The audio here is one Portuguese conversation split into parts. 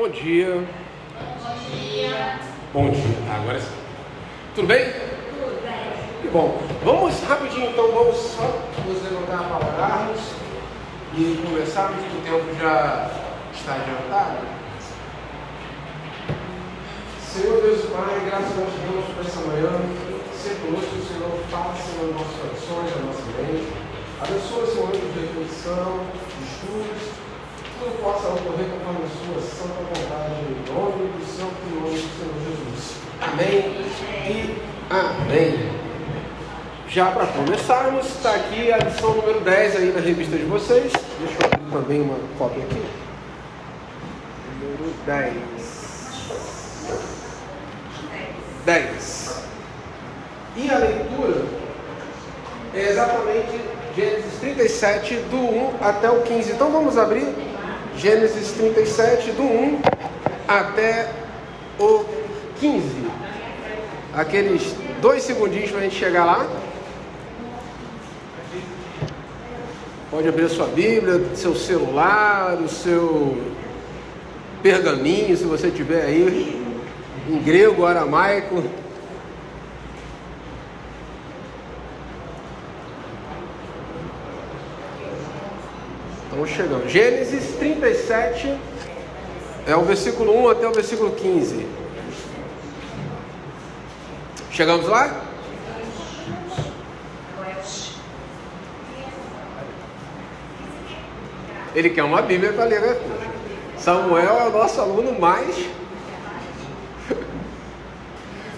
Bom dia. Bom dia. Bom dia. Agora sim. Tudo bem? Tudo bem. Que bom. Vamos rapidinho então, vamos só nos levantar para orarmos e começarmos, que o tempo já está adiantado. Senhor Deus e Pai, graças a Deus por essa manhã. Ser conosco, o Senhor, faça nos nossos corações, na nossa mente. Abençoa esse momento de reflexão, de estudos. Tudo possa ocorrer conforme a sua santa vontade, em nome do santo nome do Senhor Jesus. Amém e amém. Já para começarmos, está aqui a lição número 10 aí na revista de vocês. Deixa eu abrir também uma cópia aqui. Número 10. E a leitura é exatamente Gênesis 37, do 1 até o 15. Então vamos abrir Gênesis 37, do 1 até o 15. Aqueles 2 segundinhos para a gente chegar lá. Pode abrir a sua Bíblia, seu celular, o seu pergaminho, se você tiver aí, em grego, aramaico. Estamos chegando. Gênesis 37, é o versículo 1 até o versículo 15. Chegamos lá? Ele quer uma Bíblia para ler, né? Samuel é o nosso aluno mais...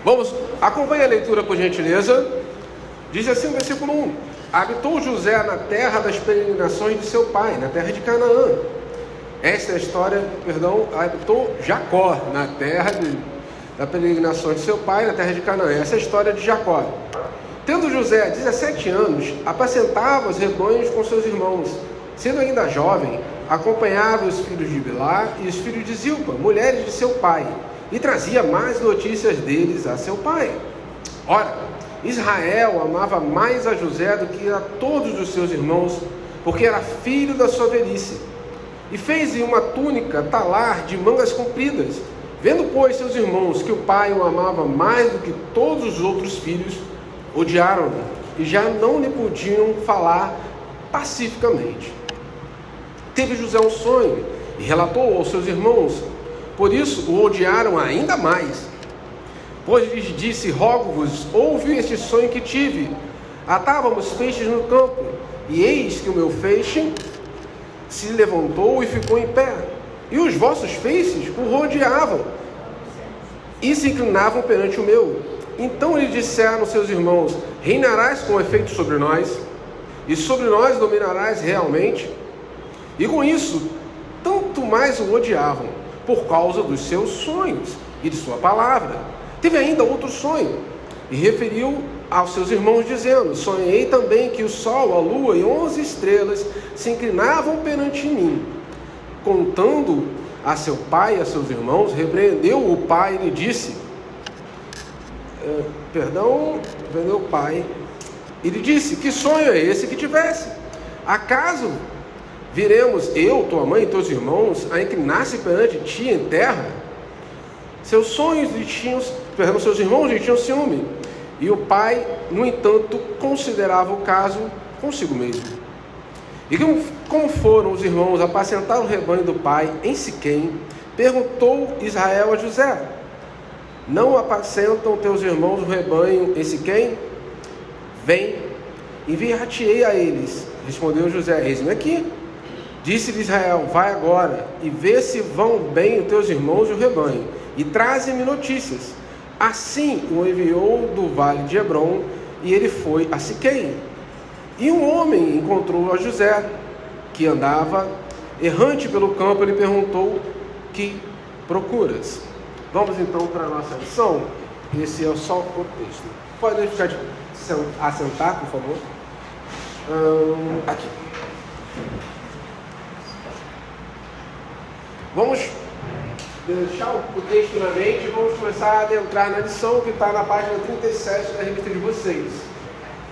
Vamos, acompanhe a leitura por gentileza. Diz assim o versículo 1: Habitou José na terra das peregrinações de seu pai, na terra de Canaã. Esta é a história, habitou Jacó na terra das peregrinações de seu pai, na terra de Canaã. Essa é a história de Jacó. Tendo José 17 anos, apacentava os rebanhos com seus irmãos. Sendo ainda jovem, acompanhava os filhos de Bilá e os filhos de Zilpa, mulheres de seu pai, e trazia mais notícias deles a seu pai. Ora, Israel amava mais a José do que a todos os seus irmãos, porque era filho da sua velhice. E fez-lhe uma túnica talar de mangas compridas. Vendo, pois, seus irmãos que o pai o amava mais do que todos os outros filhos, odiaram-no e já não lhe podiam falar pacificamente. Teve José um sonho e relatou aos seus irmãos. Por isso o odiaram ainda mais. Pois lhes disse: rogo-vos, ouve este sonho que tive. Atávamos feixes no campo, e eis que o meu feixe se levantou e ficou em pé. E os vossos feixes o rodeavam e se inclinavam perante o meu. Então lhe disseram seus irmãos: reinarás com efeito sobre nós, e sobre nós dominarás realmente. E com isso, tanto mais o odiavam, por causa dos seus sonhos e de sua palavra. Teve ainda outro sonho, e referiu aos seus irmãos, dizendo: sonhei também que o sol, a lua e 11 estrelas se inclinavam perante mim. Contando a seu pai e a seus irmãos, repreendeu o pai e lhe disse: repreendeu o pai e lhe disse: que sonho é esse que tivesse? Acaso viremos eu, tua mãe e teus irmãos a inclinar-se perante ti em terra? Seus irmãos lhe tinham ciúme, e o pai, no entanto, considerava o caso consigo mesmo. E como foram os irmãos apacentar o rebanho do pai em Siquém, perguntou Israel a José: não apacentam teus irmãos o rebanho em Siquém? Vem, enviar-te-ei a eles. Respondeu José: eis-me aqui. Disse-lhe Israel: vai agora e vê se vão bem os teus irmãos e o rebanho, e traze-me notícias. Assim o enviou do vale de Hebrom, e ele foi a Siquém. E um homem encontrou a José, que andava errante pelo campo, e lhe perguntou: que procuras? Vamos então para a nossa lição. Esse é só o texto. Pode ficar de assentar, por favor. Aqui. Vamos deixar o texto na mente e vamos começar a adentrar na lição que está na página 37 da revista de vocês.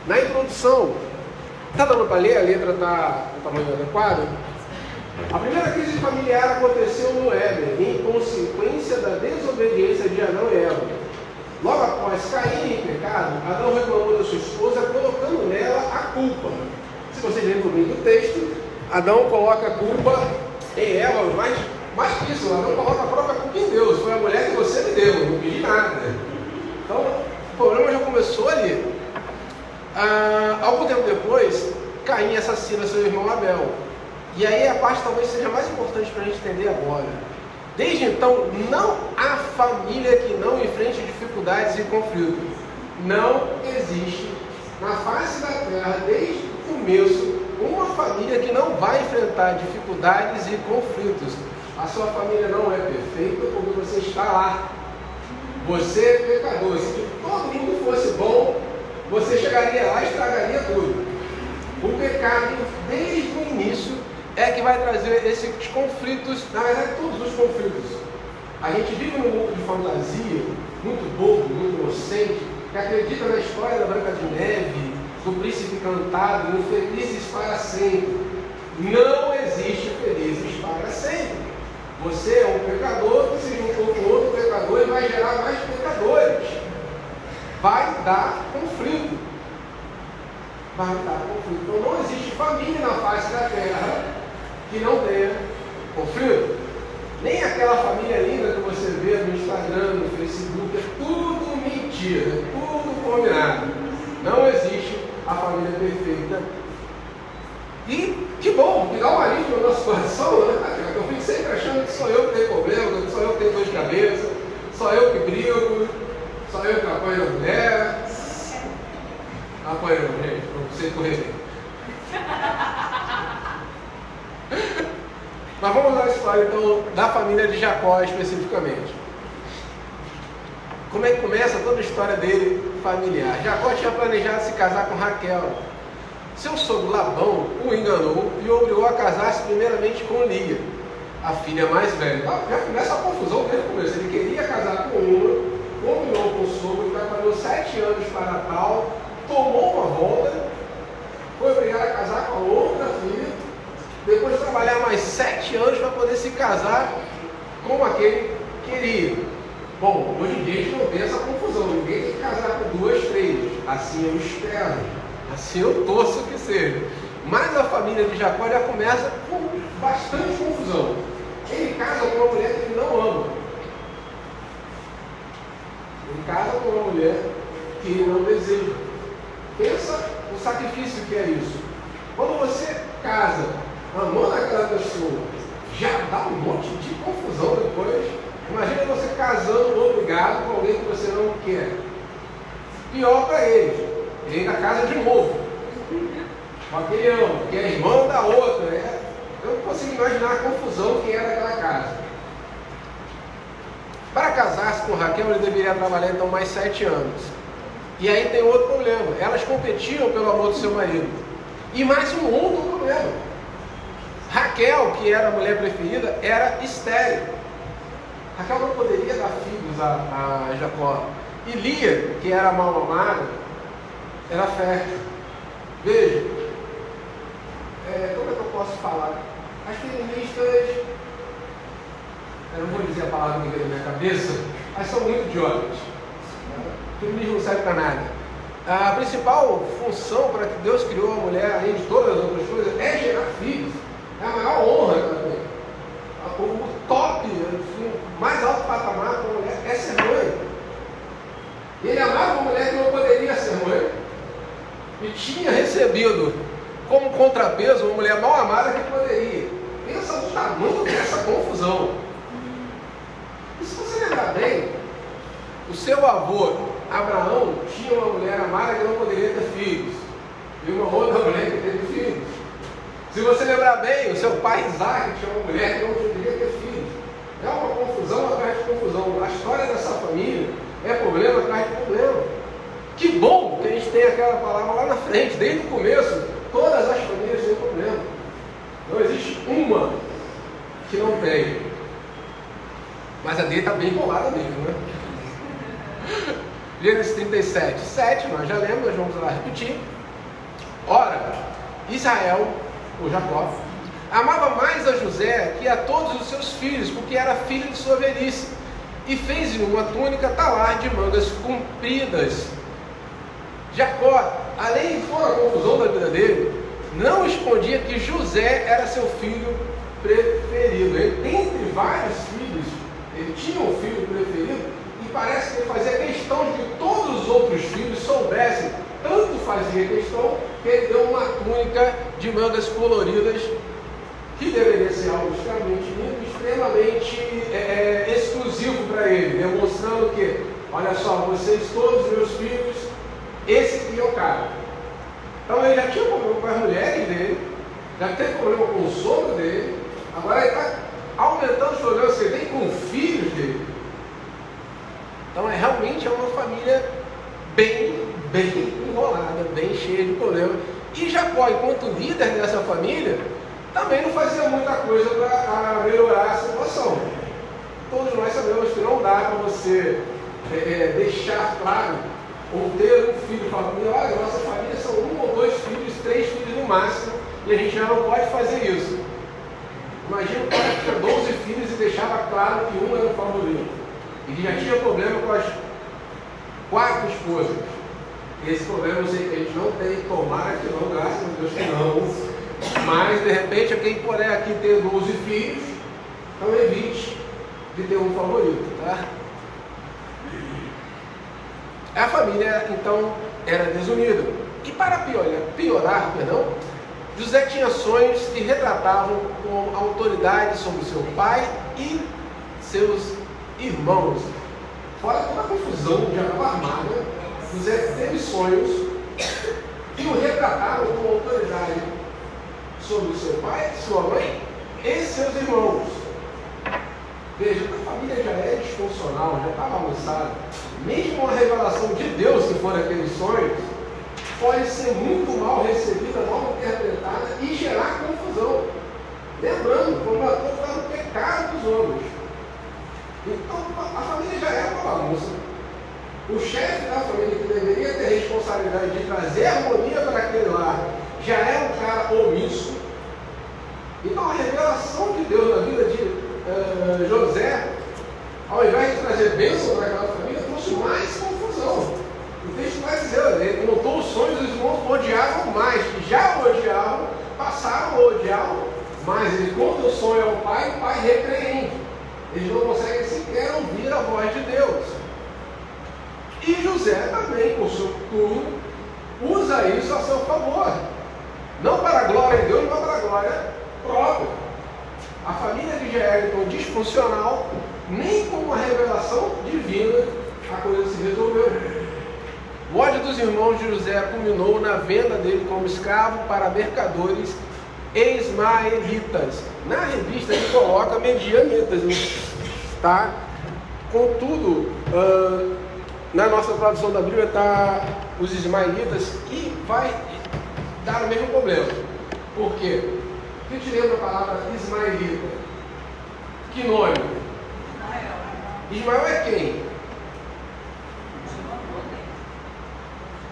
Na introdução, está dando para ler? A letra está no tamanho adequado? A primeira crise familiar aconteceu no Éden, em Adão reclamou da sua esposa, colocando nela a culpa. Se vocês lembram bem do texto, Adão coloca a culpa em Eva, mas mais que isso, Adão coloca a própria culpa em Deus. Foi a mulher que você me deu, não pedi nada. Então, o problema já começou ali. Algum tempo depois, Caim assassina seu irmão Abel. E aí a parte talvez seja mais importante para a gente entender agora. Desde então, não há família que não enfrente dificuldades e conflitos. Não existe na face da terra, desde o começo, uma família que não vai enfrentar dificuldades e conflitos. A sua família não é perfeita porque você está lá. Você é pecador. Se todo mundo fosse bom, você chegaria lá e estragaria tudo. O pecado, desde o início, é que vai trazer esses conflitos, na verdade todos os conflitos. A gente vive num mundo de fantasia, muito bobo, muito inocente, que acredita na história da Branca de Neve, do príncipe encantado, no felizes para sempre. Não existe felizes para sempre. Você é um pecador que se juntou com outro pecador e vai gerar mais pecadores. Vai dar conflito. Vai dar conflito. Então não existe família na face da terra que não tenha conflito. Nem aquela família linda que você vê no Instagram, no Facebook, é tudo mentira, é tudo combinado. Não existe a família perfeita. E que bom, que dá um alívio no nosso coração, né? Eu fico sempre achando que sou eu que tenho problema, que sou eu que tenho dor de cabeça, sou eu que brigo, sou eu que apanho a mulher. Apanho, gente, não sei correr bem. Mas vamos lá a história então da família de Jacó especificamente. Como é que começa toda a história dele familiar? Jacó tinha planejado se casar com Raquel. Seu sogro Labão o enganou e o obrigou a casar-se primeiramente com Lia, a filha mais velha. Então, já começa a confusão desde o começo. Ele queria casar com uma, combinou com o sogro, trabalhou 7 anos para tal, tomou uma volta, foi obrigado a casar com a outra filha, depois de trabalhar mais 7 anos para poder se casar com aquele que queria. Bom, hoje em dia a gente não vê essa confusão, ninguém tem que casar com 2, 3, assim eu espero, assim eu torço que seja. Mas a família de Jacó já começa com bastante confusão. Ele casa com uma mulher que ele não ama. Ele casa com uma mulher que ele não deseja. Pensa o sacrifício que é isso. Quando você casa amando aquela pessoa, já dá um monte de confusão depois. Imagina você casando obrigado com alguém que você não quer. Pior para ele. Ele ainda casa de novo. Com aquele ama, que é irmão da outra. Eu não consigo imaginar a confusão que era aquela casa. Para casar-se com Raquel, ele deveria trabalhar então mais 7 anos. E aí tem outro problema. Elas competiam pelo amor do seu marido. E mais um outro problema. Raquel, que era a mulher preferida, era estéril. Raquel não poderia dar filhos a Jacó. E Lia, que era mal amada, era fértil. Veja, como é que eu posso falar? As feministas, eu não vou dizer a palavra que veio na minha cabeça, mas são muito idiotas. O feminismo não serve para nada. A principal função para que Deus criou a mulher, além de todas as outras coisas, é gerar filhos. É a maior honra que ela tem. O top, o mais alto patamar para a mulher é ser mãe. Ele amava uma mulher que não poderia ser mãe e tinha recebido como contrapeso uma mulher mal amada que poderia. Pensa no tamanho dessa confusão. E se você lembrar bem, o seu avô Abraão tinha uma mulher amada que não poderia ter filhos e uma outra mulher que teve filhos. Se você lembrar bem, o seu pai Isaac tinha uma mulher que não poderia ter filhos. É uma confusão atrás de confusão. A história dessa família é problema atrás de problema. Que bom que a gente tem aquela palavra lá na frente, desde o começo. Todas as famílias têm problema. Não existe uma que não tem. Mas a dele está bem bolada mesmo, né? Gênesis 37, 7, nós já lemos, nós vamos lá repetir. Ora, Israel, ou Jacó, amava mais a José que a todos os seus filhos, porque era filho de sua velhice, e fez-lhe uma túnica talar de mangas compridas. Jacó, além de toda a confusão da vida dele, não escondia que José era seu filho preferido. Entre vários filhos, ele tinha um filho preferido, e parece que ele fazia questão de que todos os outros filhos soubessem. Tanto fazia questão que ele deu uma túnica de mangas coloridas, que deveria ser algo extremamente lindo, extremamente exclusivo para ele, demonstrando que, olha só, vocês todos meus filhos, esse aqui é o cara. Então ele já tinha problema com as mulheres dele, já teve problema com o sogro dele, agora ele está aumentando os problemas que ele tem com os filhos dele. Então realmente é uma família bem enrolada, bem cheia de problemas. E Jacó, enquanto líder dessa família, também não fazia muita coisa para melhorar a situação. Todos nós sabemos que não dá para você deixar claro ou ter um filho e falar: olha, nossa família são 1 ou 2 filhos, 3 filhos no máximo, e a gente já não pode fazer isso. Imagina o cara que tinha 12 filhos e deixava claro que um era o favorito, e que já tinha problema com as 4 esposas. Esse problema eu sei que a gente não tem, tomara que não, graças a Deus que não. Mas de repente quem puder aqui ter 12 filhos, então evite de ter um favorito, tá? A família então era desunida. E para piorar, José tinha sonhos que retratavam com autoridade sobre seu pai e seus irmãos. Fora toda a confusão de água armada, José teve sonhos que o retratavam com autoridade sobre seu pai, sua mãe e seus irmãos. Veja, a família já é disfuncional, já está bagunçada. Mesmo a revelação de Deus, se for aqueles sonhos, pode ser muito mal recebida, mal interpretada e gerar confusão. Lembrando, como eu estou falando, o pecado dos homens. Então, a família já é uma bagunça. O chefe da família, que deveria ter responsabilidade de trazer harmonia para aquele lar, já é um cara omisso. Então, a revelação de Deus na vida de José, ao invés de trazer bênção para aquela família, trouxe mais confusão. O texto vai dizer: ele notou os sonhos dos irmãos odiavam mais, que já o odiavam, passaram a odiá-lo, mas ele conta o sonho ao pai, o pai repreende. Eles não conseguem sequer ouvir a voz de Deus. E José também, com seu turno, usa isso a seu favor. Não para a glória de Deus, mas para a glória própria. A família de Jerico disfuncional, nem com uma revelação divina a coisa se resolveu. O ódio dos irmãos de José culminou na venda dele como escravo para mercadores ismaelitas. Na revista ele coloca medianitas, tá? Contudo, na nossa tradução da Bíblia está os ismaelitas, e vai dar o mesmo problema. Por quê? Quem te lembra a palavra ismaelita? Que nome? Ismael é quem?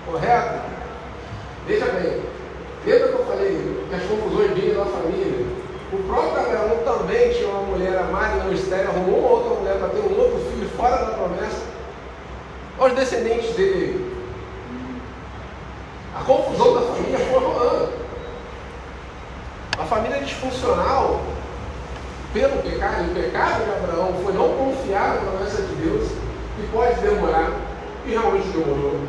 Correto? Veja bem, lembra que eu falei que as confusões vinham na família? O próprio Abraão também tinha uma mulher amada e não estéril, arrumou uma outra mulher para ter um outro filho fora da promessa. Olha os descendentes dele. A confusão da família foi rolando. A família disfuncional, pelo pecado, e o pecado de Abraão foi não confiar na promessa de Deus, que pode demorar, e realmente demorou.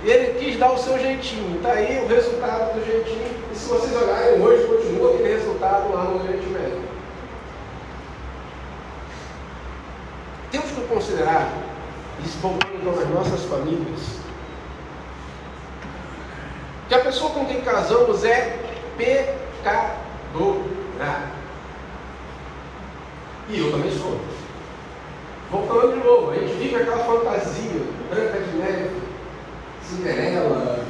E ele quis dar o seu jeitinho. Está aí o resultado do jeitinho. E se vocês olharem hoje, continua aquele resultado lá no Oriente Médio. Temos que considerar, isso voltando para as nossas famílias, que a pessoa com quem casamos é pecadora. E eu também sou. Voltando de novo, a gente vive aquela fantasia, Branca de Neve, Cinderela,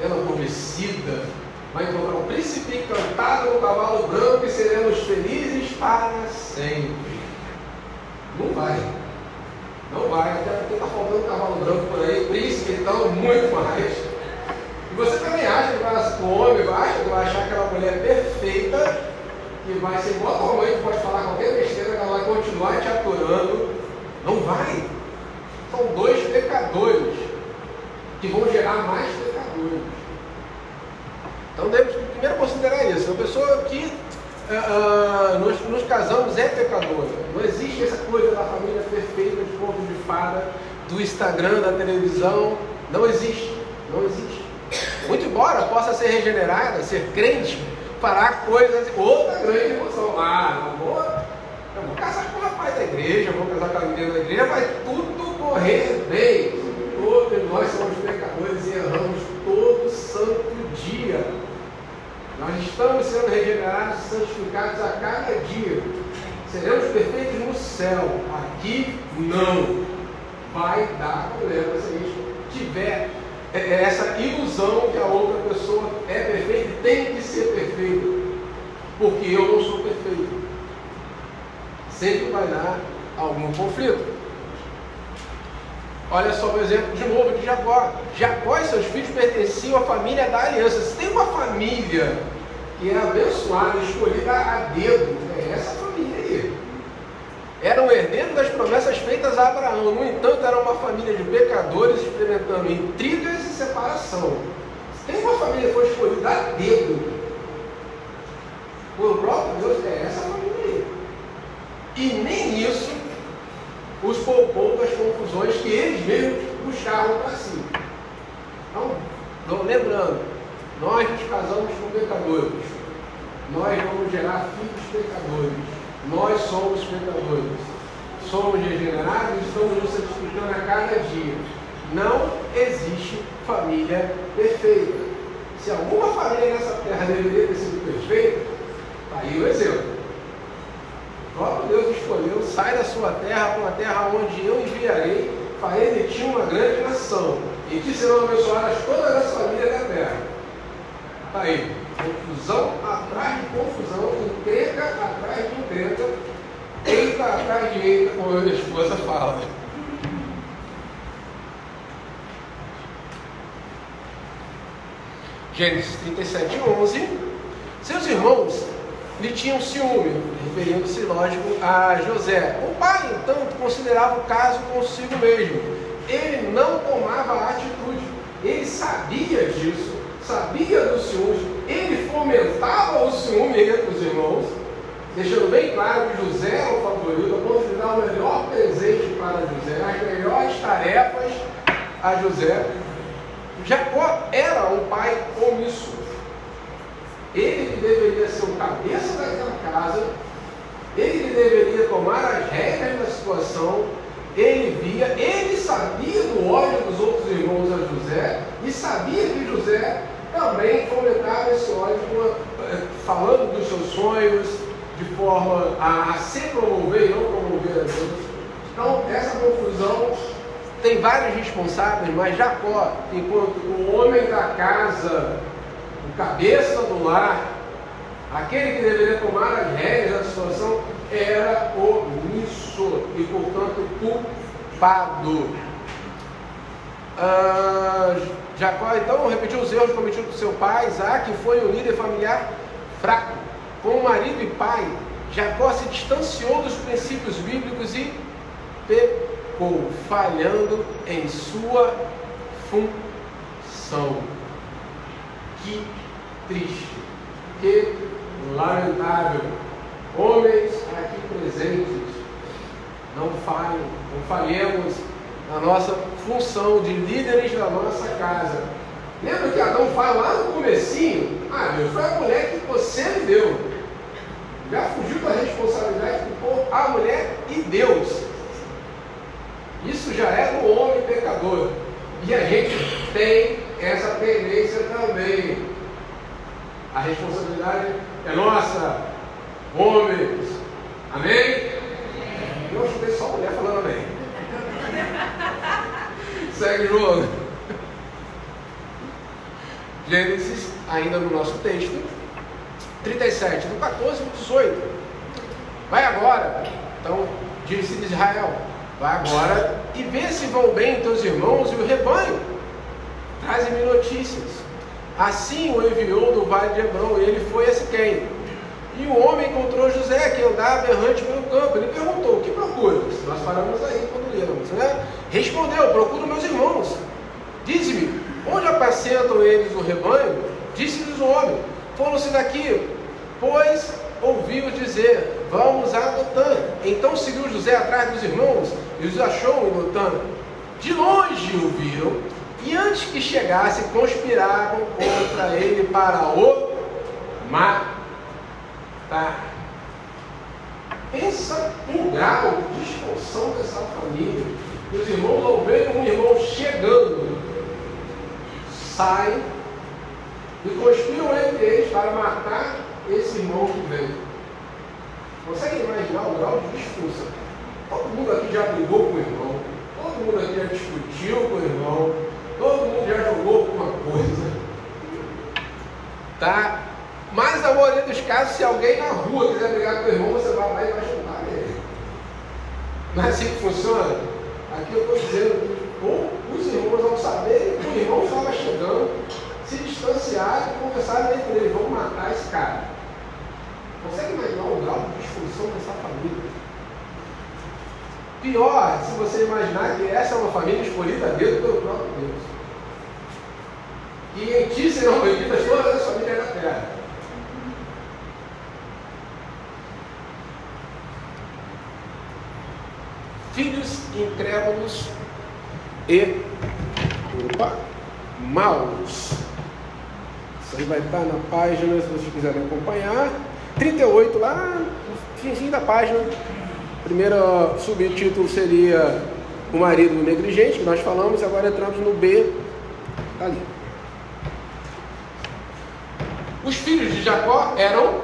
ela aborrecida, vai encontrar um príncipe encantado no cavalo branco e seremos felizes para sempre. Não vai. Não vai, até porque está faltando cavalo branco por aí, príncipe então muito mais. E você também acha que vai ser homem, que vai achar aquela mulher perfeita, que vai ser igual a tua mãe, que pode falar qualquer besteira, que ela vai continuar te aturando. Não vai. São dois pecadores. que vão gerar mais pecadores. Então devemos primeiro considerar isso. A pessoa que nos casamos é pecadora. Não existe essa coisa da família perfeita de conto de fada, do Instagram, da televisão. Não existe. Não existe. Muito embora possa ser regenerada, ser crente, fará coisas, outra grande emoção. Eu vou casar com o rapaz da igreja, vou casar com a menina da igreja, vai tudo correr bem. Todos nós somos pecadores e erramos todo santo dia. Nós estamos sendo regenerados e santificados a cada dia. Seremos perfeitos no céu. Aqui não. Vai dar problema se a gente tiver essa ilusão que a outra pessoa é perfeita e tem que ser perfeita. Porque eu não sou perfeito. Sempre vai dar algum conflito. Olha só o exemplo de novo de Jacó. Jacó e seus filhos pertenciam à família da aliança. Se tem uma família que é abençoada, escolhida a dedo, é essa família aí. Eram herdeiros das promessas feitas a Abraão. No entanto, era uma família de pecadores experimentando intrigas e separação. Se tem uma família que foi escolhida a dedo por próprio Deus, é essa família aí. E nem isso os poupou das confusões que eles mesmos buscavam para si. Então, lembrando, nós nos casamos com pecadores, nós vamos gerar filhos pecadores, nós somos pecadores, somos regenerados e estamos nos santificando a cada dia. Não existe família perfeita. Se alguma família nessa terra deveria ter sido perfeita, está aí o exemplo. O próprio Deus escolheu: sai da sua terra para uma terra onde eu enviarei, farei de ti uma grande nação, e te serão abençoadas todas as famílias da terra. Está aí, confusão atrás de confusão, encrenca atrás de encrenca, eita atrás de eita, como a minha esposa fala. Gênesis 37:11. Seus irmãos lhe tinham ciúme, referindo-se, lógico, a José. O pai, entanto, considerava o caso consigo mesmo. Ele não tomava atitude. Ele sabia disso, sabia dos ciúmes. Ele fomentava o ciúme entre os irmãos, deixando bem claro que José era o favorito, a ponto de dar o melhor presente para José, as melhores tarefas a José. Jacó era um pai omisso. Ele que deveria ser o cabeça daquela casa, ele que deveria tomar as rédeas da situação, ele via, ele sabia do ódio dos outros irmãos a José, e sabia que José também fomentava esse ódio, falando dos seus sonhos, de forma a se promover e não promover a Deus. Então, essa confusão tem vários responsáveis, mas Jacó, enquanto o homem da casa, o cabeça do lar, aquele que deveria tomar as rédeas da situação, era omisso e, portanto, culpado. Jacó, então, repetiu os erros cometidos por seu pai, Isaac, foi um líder familiar fraco. Como marido e pai, Jacó se distanciou dos princípios bíblicos e pecou, falhando em sua função. Que triste, que lamentável. Homens aqui presentes, não falhem, não falhemos na nossa função de líderes da nossa casa. Lembra que Adão fala lá no comecinho? Deus, foi a mulher que você me deu. Já fugiu da responsabilidade de pôr a mulher e Deus. Isso já é do homem pecador. E a gente tem essa tendência também. A responsabilidade é nossa, homens. Amém? Eu escutei só a mulher falando amém. Segue o jogo. Gênesis, ainda no nosso texto, 37, do 14 ao 18. Vai agora, então, disse Israel, vai agora e vê se vão bem teus irmãos e o rebanho. Trazem-me notícias. Assim o enviou do vale de Hebrom, e ele foi a Siquém. E o homem encontrou José, que andava errante pelo campo. Ele perguntou: o que procuras? Nós paramos aí quando lemos, né? Respondeu: procuro meus irmãos. Dize-me, eles o rebanho, disse-lhes o homem: foram-se daqui, pois ouviu dizer: vamos a Dotã. Então seguiu José atrás dos irmãos e os achou em Dotã. De longe o viram, e antes que chegasse, conspiraram contra ele para o matar. Pensa no grau de disfunção dessa família. Os irmãos, ao ver um irmão chegando, saem e conspiram entre eles para matar esse irmão que veio. Consegue imaginar o grau de disfunção? Todo mundo aqui já brigou com o irmão, todo mundo aqui já discutiu com o irmão, todo mundo já jogou alguma coisa. Tá? Mas na maioria dos casos, se alguém na rua quiser brigar com o irmão, você vai lá e vai chutar ele. Não é assim que funciona? Aqui eu estou dizendo, os irmãos, ao saberem que o irmão estava chegando, se distanciaram e conversaram entre eles: vamos matar esse cara. Consegue imaginar o grau de disfunção dessa família? Pior, se você imaginar que essa é uma família escolhida a dedo pelo próprio Deus. E em ti serão benditas todas as famílias da terra. Filhos incrédulos e maus. Isso aí vai estar na página, se vocês quiserem acompanhar. 38, lá no finzinho da página. Primeiro subtítulo seria o marido negligente, que nós falamos. Agora entramos no B, tá ali. Os filhos de Jacó eram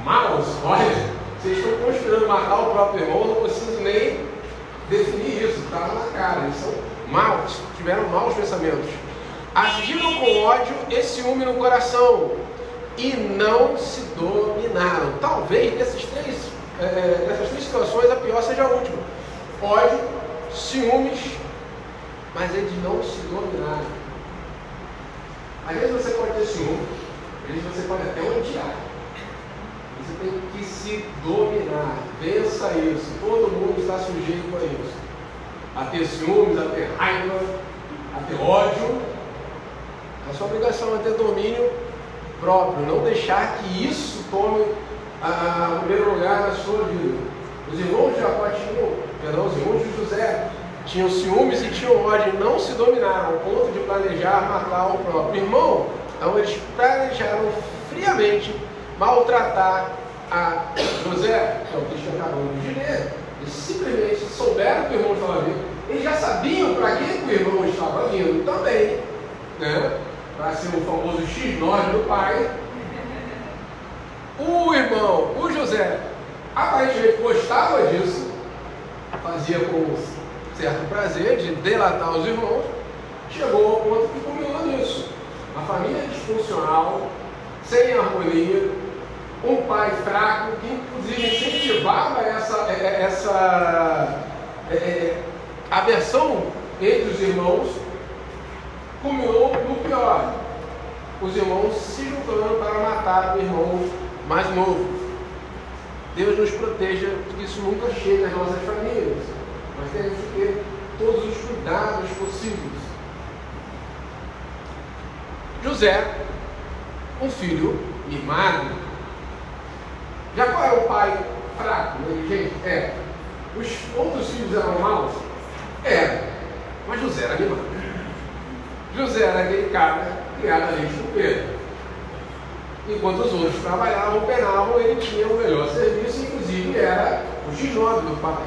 maus. Olha, vocês estão conspirando matar o próprio irmão, não preciso nem definir isso, estava na cara. Eles são maus, tiveram maus pensamentos. Agiram com ódio e ciúme no coração e não se dominaram. Talvez dessas três situações a pior seja a última: ódio, ciúmes, mas eles não se dominaram. Às vezes você pode ter ciúme, às vezes você pode até odiar. Você tem que se dominar. Vença isso. Todo mundo está sujeito a isso. A ter ciúmes, a ter raiva, a ter ódio. A sua obrigação é ter domínio próprio. Não deixar que isso tome o primeiro lugar na sua vida. Os irmãos de Jacó os irmãos de José tinham ciúmes e tinham ódio. Não se dominaram ao ponto de planejar matar o próprio irmão. Então eles planejaram friamente maltratar a José, que é o que acabamos de ler. Eles simplesmente souberam que o irmão estava vindo. Eles já sabiam para que o irmão estava vindo também, né? Para ser o famoso X9 do pai. O irmão, o José, aparentemente gostava disso, fazia com certo prazer de delatar os irmãos. Chegou ao ponto que culminou nisso. Uma família disfuncional, sem harmonia, um pai fraco, que inclusive incentivava essa aversão entre os irmãos, culminou no pior: os irmãos se juntando para matar o irmão mais novo. Deus nos proteja que isso nunca chegue às nossas famílias, mas temos que ter todos os cuidados possíveis. José, um filho mimado. Jacó era um pai fraco, negligente? É. Os outros filhos eram maus? Era. Mas José era mimado. José era aquele cara criado ali de chupeiro. Enquanto os outros trabalhavam, penavam, ele tinha o melhor serviço, inclusive era o X9 do pai.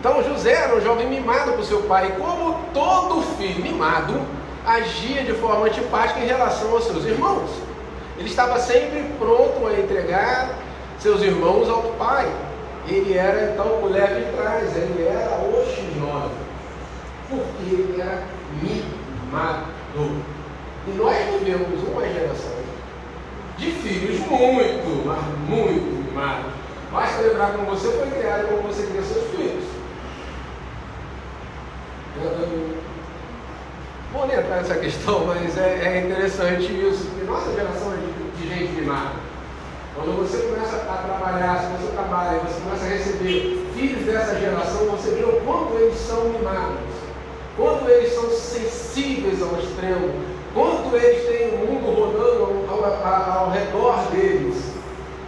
Então José era um jovem mimado por seu pai, e como todo filho mimado, agia de forma antipática em relação aos seus irmãos. Ele estava sempre pronto a entregar seus irmãos ao pai. Ele era então o leve de trás, ele era o X9, porque ele era mimado. E nós vivemos uma geração de filhos muito, mas muito mimados. Basta lembrar como você foi criado e como você cria seus filhos. Vou nem entrar nessa questão, mas é interessante isso, porque nossa geração é de gente mimada. Quando você começa a trabalhar, se você trabalha, você começa a receber filhos dessa geração, você vê o quanto eles são mimados, quanto eles são sensíveis ao extremo, Enquanto eles têm o mundo rodando ao redor deles,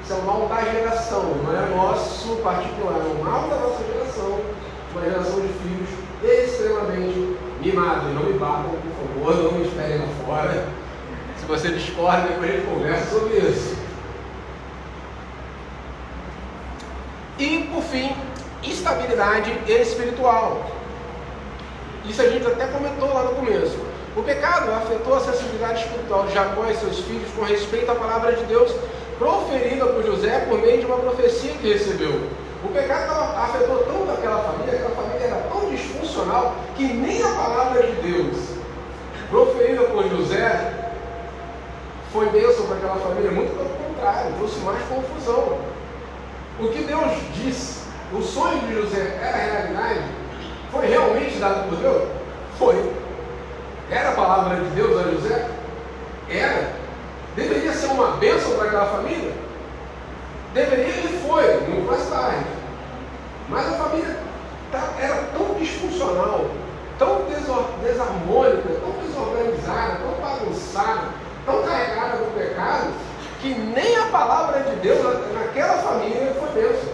isso é o mal da geração, não é nosso particular, é o mal da nossa geração, uma geração de filhos extremamente mimados. Não me batam, por favor, não me esperem lá fora. Se você discorda, depois a gente conversa sobre isso. E, por fim, instabilidade espiritual. Isso a gente até comentou lá no começo. O pecado afetou a sensibilidade espiritual de Jacó e seus filhos com respeito à palavra de Deus proferida por José por meio de uma profecia que recebeu. O pecado afetou tanto aquela família era tão disfuncional que nem a palavra de Deus proferida por José foi bênção para aquela família, muito pelo contrário, trouxe mais confusão. O que Deus disse, o sonho de José era realidade? Foi realmente dado por Deus? Foi. Era a palavra de Deus a José? Era. Deveria ser uma bênção para aquela família? Deveria e foi, muito mais tarde. Mas a família era tão disfuncional, tão desarmônica, tão desorganizada, tão bagunçada, tão carregada do pecado, que nem a palavra de Deus naquela família foi bênção.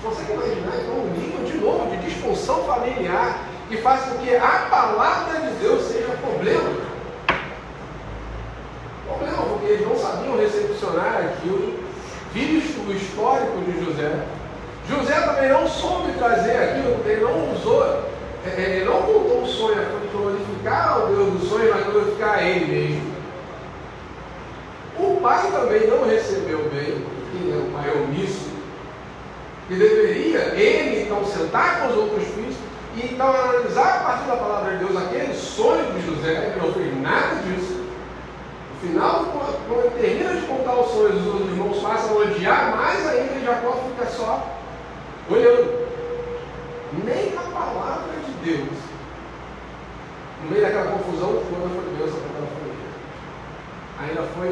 Você consegue imaginar então um nível de novo de disfunção familiar que faz com que a palavra de Deus seja problema? Problema, porque eles não sabiam recepcionar aquilo, visto o histórico de José. José também não soube trazer aquilo, porque ele não usou, ele não contou o sonho para glorificar ao Deus do sonho, mas glorificar a ele mesmo. O pai também não recebeu bem, porque o pai é omisso, que deveria ele então sentar com os outros filhos e então analisar a partir da palavra de Deus aquele sonho de José. Ele não fez nada disso. No final, quando ele termina de contar os sonhos, os outros irmãos passam a odiar mais ainda e Jacó fica só olhando. Nem a palavra de Deus, no meio daquela confusão, toda foi bênção para aquela família. Ainda foi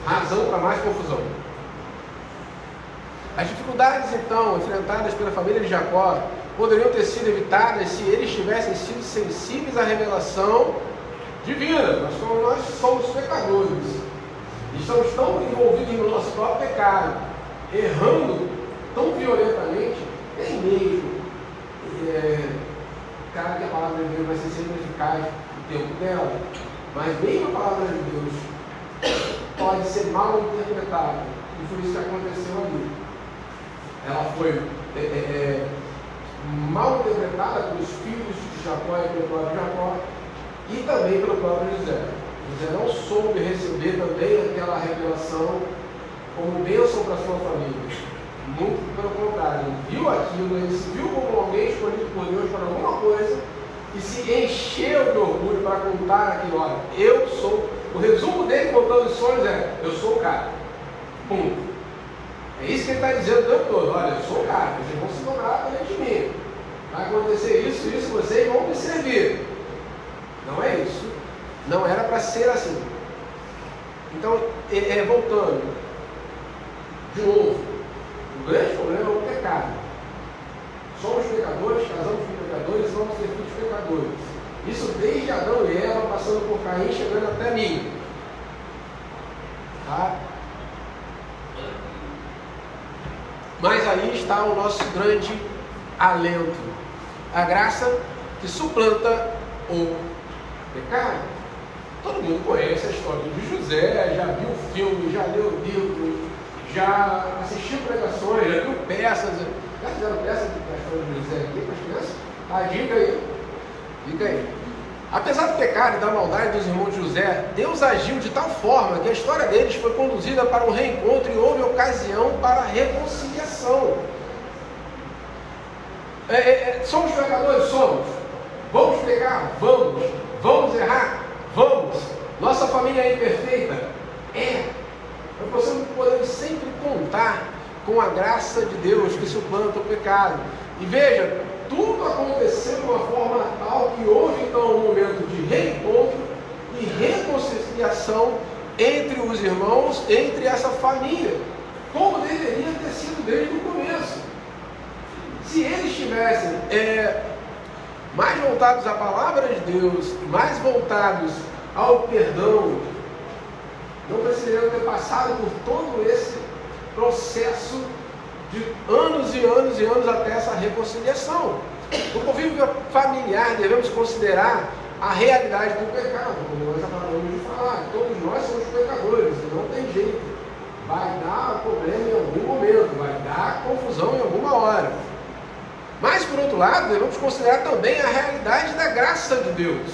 razão para mais confusão. As dificuldades, então, enfrentadas pela família de Jacó poderiam ter sido evitadas se eles tivessem sido sensíveis à revelação divina. Mas como nós somos pecadores, estamos tão envolvidos no nosso próprio pecado, errando tão violentamente, nem mesmo claro que a palavra de Deus vai ser sempre eficaz no tempo dela, mas mesmo a palavra de Deus pode ser mal interpretada, e foi isso que aconteceu ali. Ela foi mal interpretada pelos filhos de Jacó e pelo próprio Jacó, e também pelo próprio José. José não soube receber também aquela revelação como bênção para sua família. Muito pelo contrário, ele viu aquilo, ele se viu como alguém escolhido por Deus para alguma coisa e se encheu de orgulho para contar aquilo. Olha, eu sou. O resumo dele contando os sonhos é: eu sou o cara. Ponto. É isso que ele está dizendo o tempo todo. Olha, eu sou o cara, vocês vão se dobrar perante de mim. Vai acontecer isso, vocês vão me servir. Não é isso. Não era para ser assim. Então, voltando. De novo, o grande problema é o pecado. Somos pecadores, casamos com pecadores, vamos ser filhos pecadores. Isso desde Adão e Eva, passando por Caim, chegando até mim. Tá? Mas aí está o nosso grande alento. A graça que suplanta o pecado. Todo mundo conhece a história de José, já viu o filme, já leu livros, já assistiu pregações, já viu peças. Já fizeram peças de história de José aqui para as crianças? Tá, diga aí. Diga aí. Apesar do pecado e da maldade dos irmãos de José, Deus agiu de tal forma que a história deles foi conduzida para um reencontro e houve ocasião para a reconciliação. Somos pecadores? Somos. Vamos pecar? Vamos. Vamos errar? Vamos. Nossa família é imperfeita? É. Mas podemos sempre contar com a graça de Deus que suplanta o pecado. E veja, tudo aconteceu de uma forma tal que houve então um momento de reencontro e reconciliação entre os irmãos, entre essa família, como deveria ter sido desde o começo. Se eles tivessem mais voltados à palavra de Deus, mais voltados ao perdão, não precisariam ter passado por todo esse processo de anos e anos e anos até essa reconciliação. No convívio familiar devemos considerar a realidade do pecado, como nós acabamos de falar. Todos nós somos pecadores, e não tem jeito. Vai dar problema em algum momento, vai dar confusão em alguma hora. Mas, por outro lado, devemos considerar também a realidade da graça de Deus.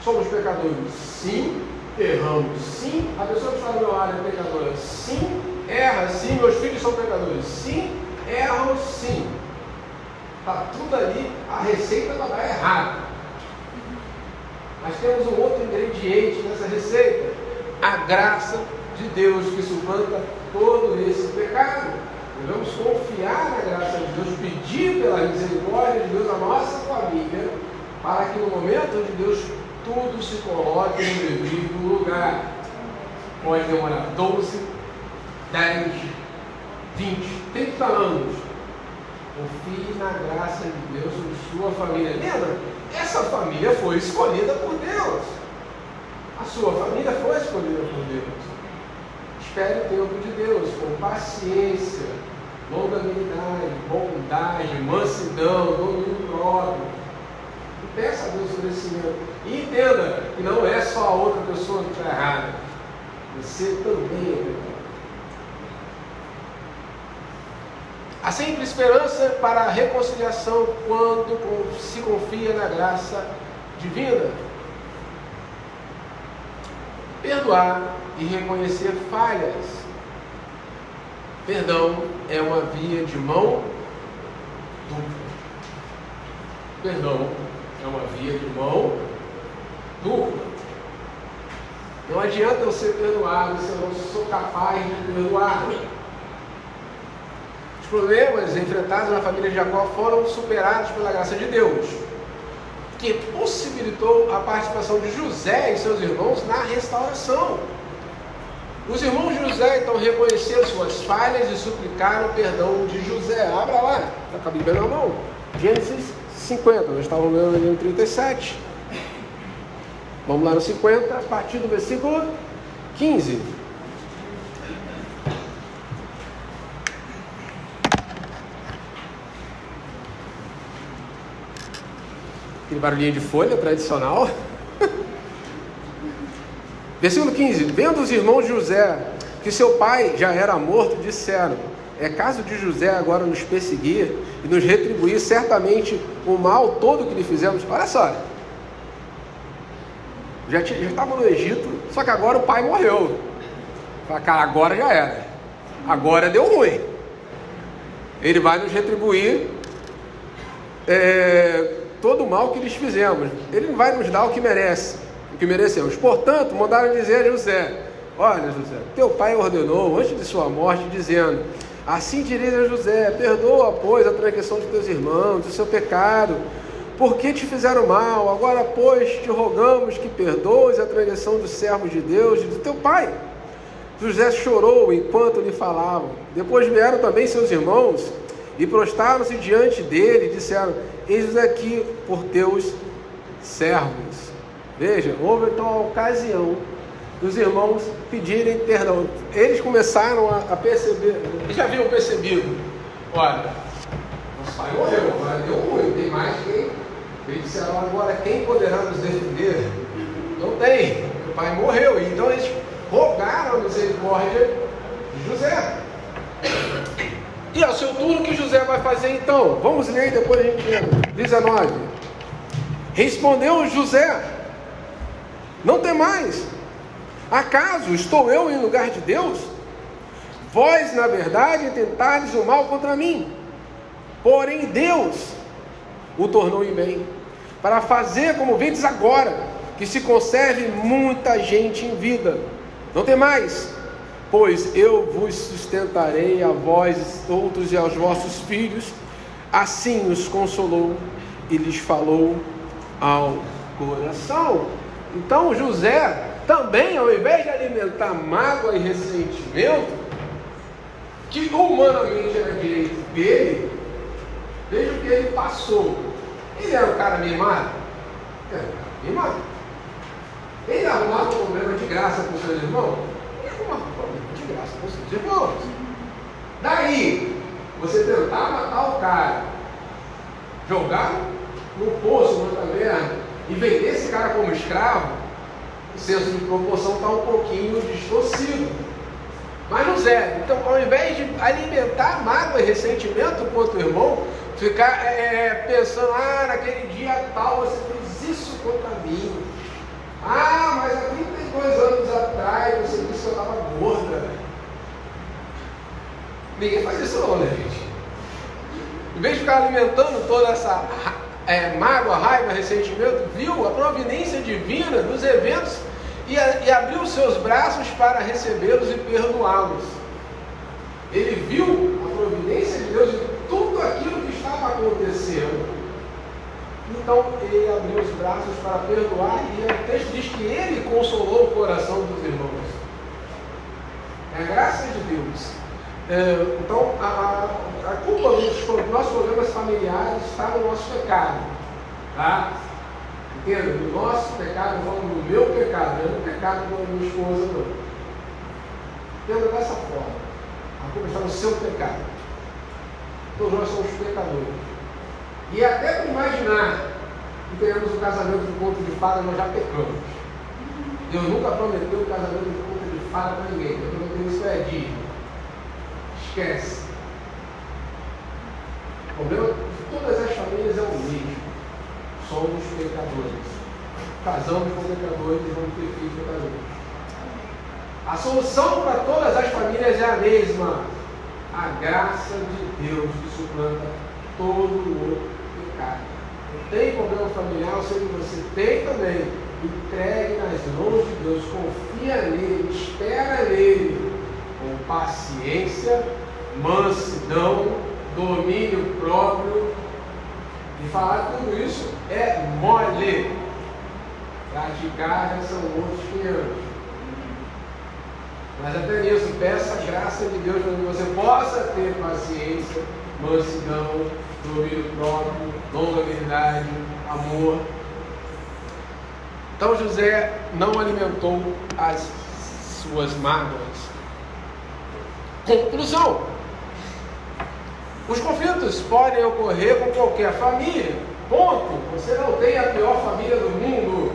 Somos pecadores? Sim. Erramos? Sim. A pessoa que está no meu lado é pecadora? Sim. Erra? Sim. Meus filhos são pecadores? Sim. Erram? Sim. Está tudo ali, a receita para dar errado. Mas temos um outro ingrediente nessa receita: a graça de Deus que suplanta todo esse pecado. Devemos confiar na graça de Deus, pedir pela misericórdia de Deus a nossa família, para que no momento de Deus tudo se coloque no devido lugar. Pode demorar 12, 10, 20, 30 anos. Confie na graça de Deus sobre sua família. Lembra? Essa família foi escolhida por Deus. A sua família foi escolhida por Deus. Espere o tempo de Deus com paciência, longanimidade, bondade, mansidão, domínio próprio. E peça a Deus crescimento. E entenda que não é só a outra pessoa que está errada. Você também é pecador. Há sempre esperança para a reconciliação quando se confia na graça divina. Perdoar e reconhecer falhas. Perdão é uma via de mão dupla. Perdão é uma via de mão dupla. Não adianta eu ser perdoado se eu não sou capaz de perdoar. Os problemas enfrentados na família de Jacó foram superados pela graça de Deus, que possibilitou a participação de José e seus irmãos na restauração. Os irmãos de José então reconheceram suas falhas e suplicaram o perdão de José. Abra lá, está com a Bíblia na mão. Gênesis 50, nós estávamos lendo ali no 37. Vamos lá no 50, a partir do versículo 15. Aquele barulhinho de folha tradicional. Versículo 15. Vendo os irmãos de José que seu pai já era morto, disseram: é caso de José agora nos perseguir e nos retribuir certamente o mal todo que lhe fizemos. Olha só, já estava no Egito, só que agora o pai morreu. Fala, cara, agora já era, agora deu ruim, ele vai nos retribuir todo o mal que lhes fizemos, ele não vai nos dar o que merecemos. Portanto, mandaram dizer a José: olha, José, teu pai ordenou antes de sua morte, dizendo: assim direis a José, perdoa, pois, a transgressão de teus irmãos, o seu pecado, porque te fizeram mal. Agora, pois, te rogamos que perdoes a transgressão dos servos de Deus e do teu pai. José chorou enquanto lhe falavam. Depois vieram também seus irmãos e prostraram-se diante dele e disseram: eis aqui por teus servos. Veja, houve então a ocasião dos irmãos pedirem perdão. Eles começaram a perceber, eles já haviam percebido: olha, nosso pai morreu, agora deu ruim, tem mais quem. Eles disseram: agora quem poderá nos defender? Não tem, o pai morreu. Então eles rogaram a misericórdia de José. E ao seu turno, o que José vai fazer então? Vamos ler e depois a gente entra. 19. Respondeu José: não temais, acaso estou eu em lugar de Deus? Vós, na verdade, tentais o mal contra mim, porém Deus o tornou em bem, para fazer, como vedes agora, que se conserve muita gente em vida. Não temais, pois eu vos sustentarei a vós outros e aos vossos filhos. Assim os consolou e lhes falou ao coração. Então José também, ao invés de alimentar mágoa e ressentimento, que humanamente era direito dele, veja o que ele passou. Ele era um cara mimado? Era um cara mimado. Ele arrumava um problema de graça com seus irmãos? Ele arrumava um problema de graça com seus irmãos. Daí, você tentar matar o cara, jogar no poço, numa caverna, e vender esse cara como escravo, o senso de proporção está um pouquinho distorcido. Mas não zero. Então, ao invés de alimentar mágoa e ressentimento contra o irmão, ficar pensando, naquele dia tal você fez isso contra mim. Mas há 32 anos atrás você disse que eu estava gorda. Ninguém faz isso não, né, gente? Em vez de ficar alimentando toda essa mágoa, raiva, ressentimento, viu a providência divina dos eventos e abriu os seus braços para recebê-los e perdoá-los. Ele viu a providência de Deus em tudo aquilo que estava acontecendo. Então ele abriu os braços para perdoar, e o texto diz que ele consolou o coração dos irmãos. É a graça de Deus. Então a culpa dos nossos problemas familiares está no nosso pecado. Tá? Entenda? Do nosso pecado, não do meu pecado, não é do pecado da minha esposa, não. Entenda dessa forma. A culpa está no seu pecado. Todos nós somos pecadores. E até para imaginar que teremos um casamento de conto de fada, nós já pecamos. Deus nunca prometeu um casamento de conto de fada para ninguém. Deus prometeu isso é Disney. Esquece. O problema de todas as famílias é o mesmo. Somos pecadores. Casamos com pecadores e vamos ter filhos pecadores. A solução para todas as famílias é a mesma. A graça de Deus que suplanta todo o outro pecado. Não tem problema familiar, ou seja, você tem também. Entregue nas mãos de Deus, confia nele, espera nele, com paciência, mansidão, domínio próprio. E falar tudo isso é mole. Praticar já são outros 500. Mas até nisso, peça a graça de Deus para que você possa ter paciência, mansidão, domínio próprio, longanimidade, amor. Então José não alimentou as suas mágoas. Conclusão: os conflitos podem ocorrer com qualquer família. Ponto. Você não tem a pior família do mundo.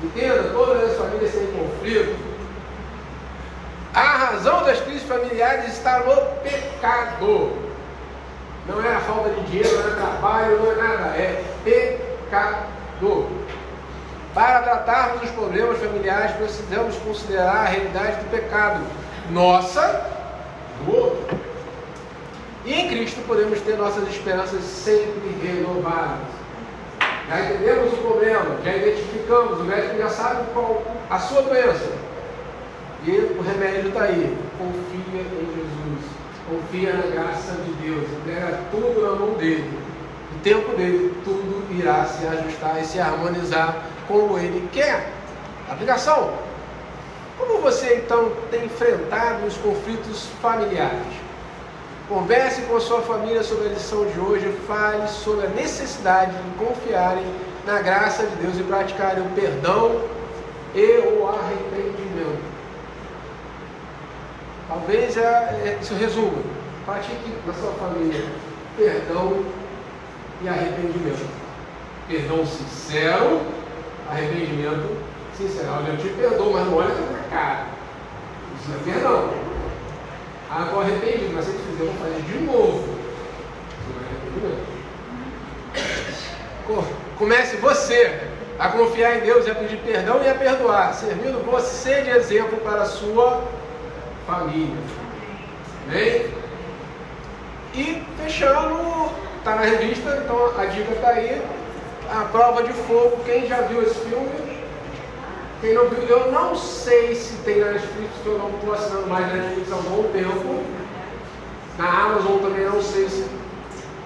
Entenda, todas as famílias têm conflito. A razão das crises familiares está no pecado. Não é a falta de dinheiro, não é trabalho, não é nada. É pecado. Para tratarmos os problemas familiares, precisamos considerar a realidade do pecado. Nossa, do outro. E em Cristo podemos ter nossas esperanças sempre renovadas. Já entendemos o problema, já identificamos, o médico já sabe qual a sua doença. E o remédio está aí. Confia em Jesus. Confia na graça de Deus. Entrega tudo na mão dele. No tempo dele, tudo irá se ajustar e se harmonizar como ele quer. Aplicação. Como você então tem enfrentado os conflitos familiares? Converse com a sua família sobre a lição de hoje. Fale sobre a necessidade de confiarem na graça de Deus e praticarem o perdão e o arrependimento. Talvez isso resuma. Pratique na sua família perdão e arrependimento. Perdão sincero, arrependimento sincero. Eu te perdoo, mas não olha na minha cara. Isso não é perdão. Estou arrependido, mas se eu fizer, eu vou fazer de novo. Isso não é arrependimento. Comece você a confiar em Deus, a pedir perdão e a perdoar, servindo você de exemplo para a sua família. Bem? E fechando, está na revista, então a dica está aí, a Prova de Fogo. Quem já viu esse filme? Quem não viu, eu não sei se tem na Netflix, porque eu não estou assinando mais na Netflix há um bom tempo. Na Amazon também não sei se.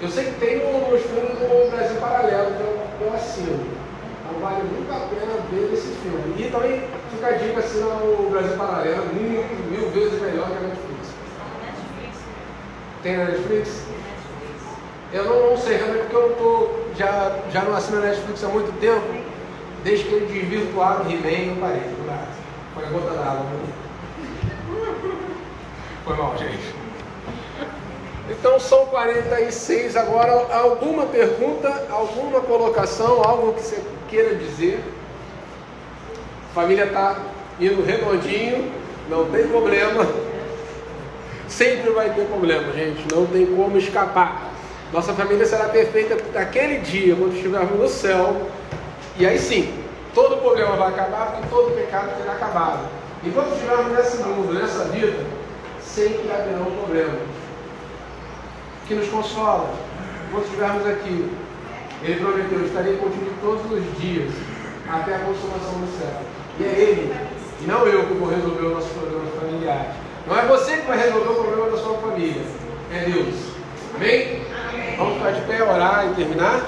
Eu sei que tem nos filmes do Brasil Paralelo, que eu assino. Então vale muito a pena ver esse filme. E também fica a dica, assina o Brasil Paralelo, muito, 1000 vezes melhor que a Netflix. Tem na Netflix? Eu não sei realmente, porque eu não estou já não assina Netflix há muito tempo, desde que ele desvirtuaram o He-Man, não parei. Foi a gota d'água. Foi mal, gente. Então são 46 agora. Alguma pergunta, alguma colocação, algo que você queira dizer? A família está indo redondinho, não tem problema. Sempre vai ter problema, gente, não tem como escapar. Nossa família será perfeita naquele dia, quando estivermos no céu. E aí sim, todo problema vai acabar, porque todo pecado terá acabado. Enquanto estivermos nesse mundo, nessa vida, sempre haverá um problema que nos consola. Enquanto estivermos aqui, Ele prometeu: estarei contigo todos os dias, até a consumação do céu. E é Ele, e não eu, que vou resolver os nossos problemas familiares. Não é você que vai resolver o problema da sua família, é Deus. Amém? Amém. Vamos ficar de pé, orar e terminar.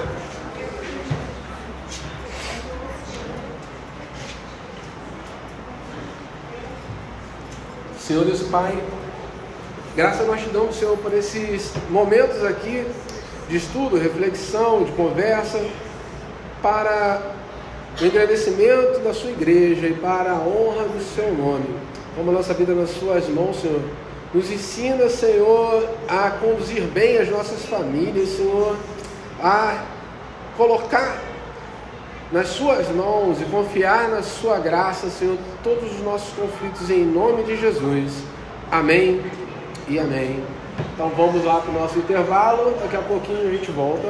Senhor Deus Pai, graças nós te damos, Senhor, por esses momentos aqui de estudo, reflexão, de conversa, para o engrandecimento da sua igreja e para a honra do seu nome. Toma a nossa vida nas suas mãos, Senhor. Nos ensina, Senhor, a conduzir bem as nossas famílias, Senhor, a colocar nas suas mãos e confiar na sua graça, Senhor, todos os nossos conflitos, em nome de Jesus. Amém e amém. Então vamos lá para o nosso intervalo, daqui a pouquinho a gente volta.